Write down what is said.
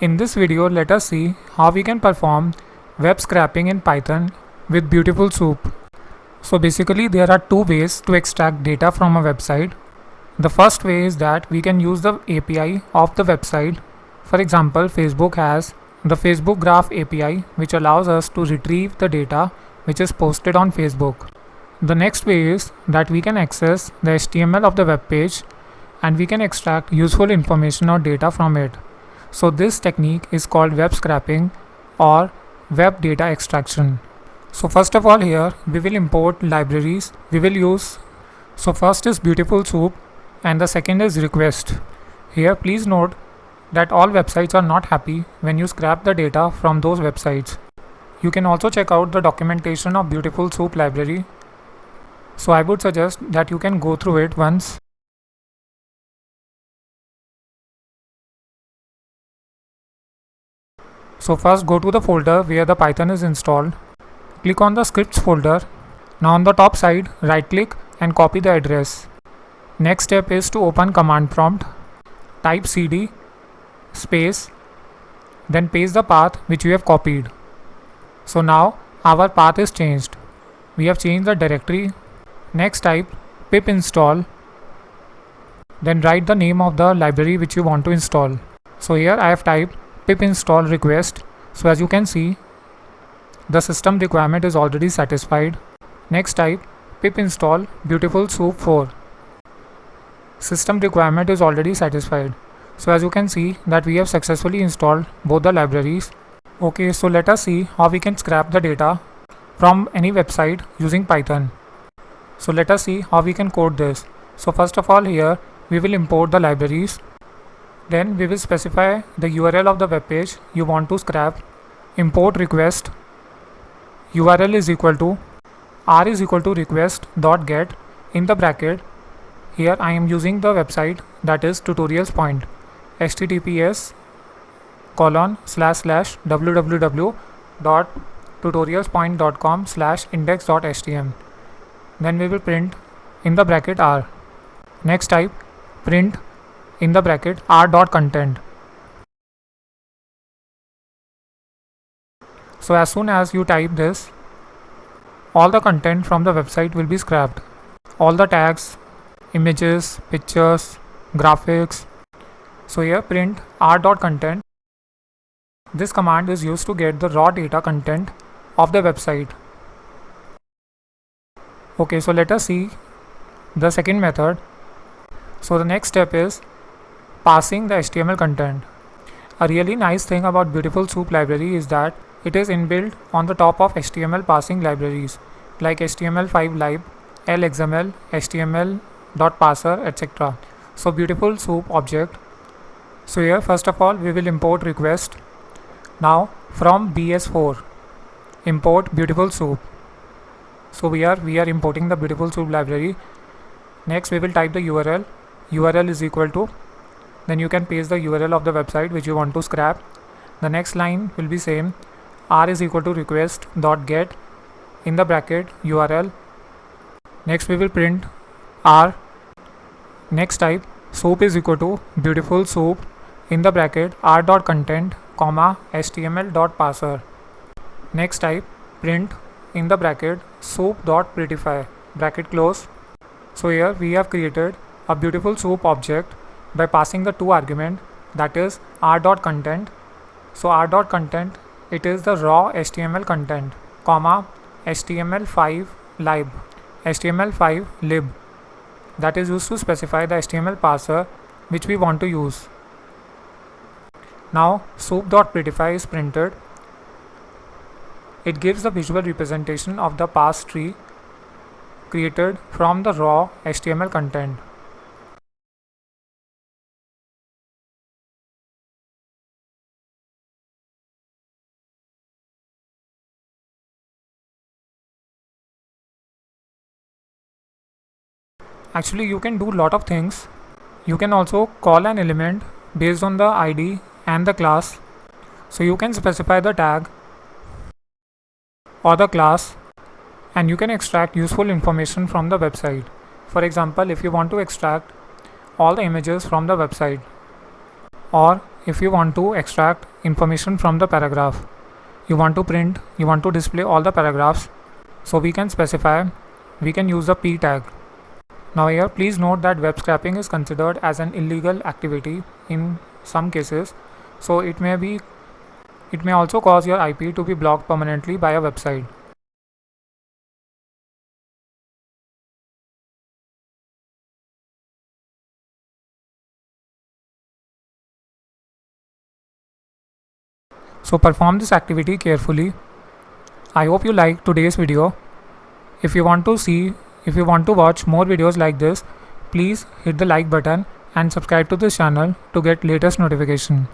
In this video, let us see how we can perform web scraping in Python with Beautiful Soup. So basically there are two ways to extract data from a website. The first way is that we can use the API of the website. For example, Facebook has the Facebook Graph API, which allows us to retrieve the data which is posted on Facebook. The next way is that we can access the HTML of the web page and we can extract useful information or data from it. So this technique is called web scraping or web data extraction. So first of all, here we will import libraries we will use. So first is Beautiful Soup and the second is request. Here please note that all websites are not happy when you scrap the data from those websites. You can also check out the documentation of Beautiful Soup library. So I would suggest that you can go through it once. So first go to the folder where the Python is installed. Click on the scripts folder. Now on the top side, right click and copy the address. Next step is to open command prompt. Type cd space, then paste the path which we have copied. So now our path is changed. We have changed the directory. Next type pip install, then write the name of the library which you want to install. So here I have typed pip install request. So as you can see, the system requirement is already satisfied. Next type pip install Beautiful Soup 4. System requirement is already satisfied. So as you can see that we have successfully installed both the libraries. Okay, so let us see how we can scrap the data from any website using Python. So let us see how we can code this. So first of all, here we will import the libraries. Then we will specify the URL of the web page you want to scrap. Import request. URL is equal to r is equal to request.get in the bracket. Here I am using the website, that is tutorials point, https://www.tutorialspoint.com/index.html. Then we will print in the bracket r. Next type print in the bracket r.content. So as soon as you type this, all the content from the website will be scrapped. All the tags, images, pictures, graphics. So here print r.content. This command is used to get the raw data content of the website. Okay, so let us see the second method. So the next step is passing the HTML content. A really nice thing about Beautiful Soup library is that it is inbuilt on the top of HTML parsing libraries like HTML5 lib, LXML, HTML.parser, etc. So Beautiful Soup object. So here first of all we will import request. Now from BS4 import Beautiful Soup. So we are importing the Beautiful Soup library. Next we will type the URL. URL is equal to, then you can paste the URL of the website which you want to scrap. The next line will be same, r is equal to request.get in the bracket URL. Next we will print r. Next type soup is equal to Beautiful Soup in the bracket r.content, HTML.parser. Next type print in the bracket soup.prettify, bracket close. So here we have created a Beautiful Soup object by passing the two arguments, that is r.content. So r.content, it is the raw HTML content, HTML5 lib, that is used to specify the HTML parser which we want to use. Now soup.prettify is printed. It gives the visual representation of the parse tree created from the raw HTML content. Actually you can do lot of things. You can also call an element based on the ID and the class. So you can specify the tag or the class and you can extract useful information from the website. For example, if you want to extract all the images from the website, or if you want to extract information from the paragraph, you want to print, you want to display all the paragraphs, so we can specify, we can use the p tag. Now here please note that web scraping is considered as an illegal activity in some cases, so it may also cause your IP to be blocked permanently by a website. So perform this activity carefully. I hope you liked today's video. If you want to watch more videos like this, please hit the like button and subscribe to this channel to get latest notification.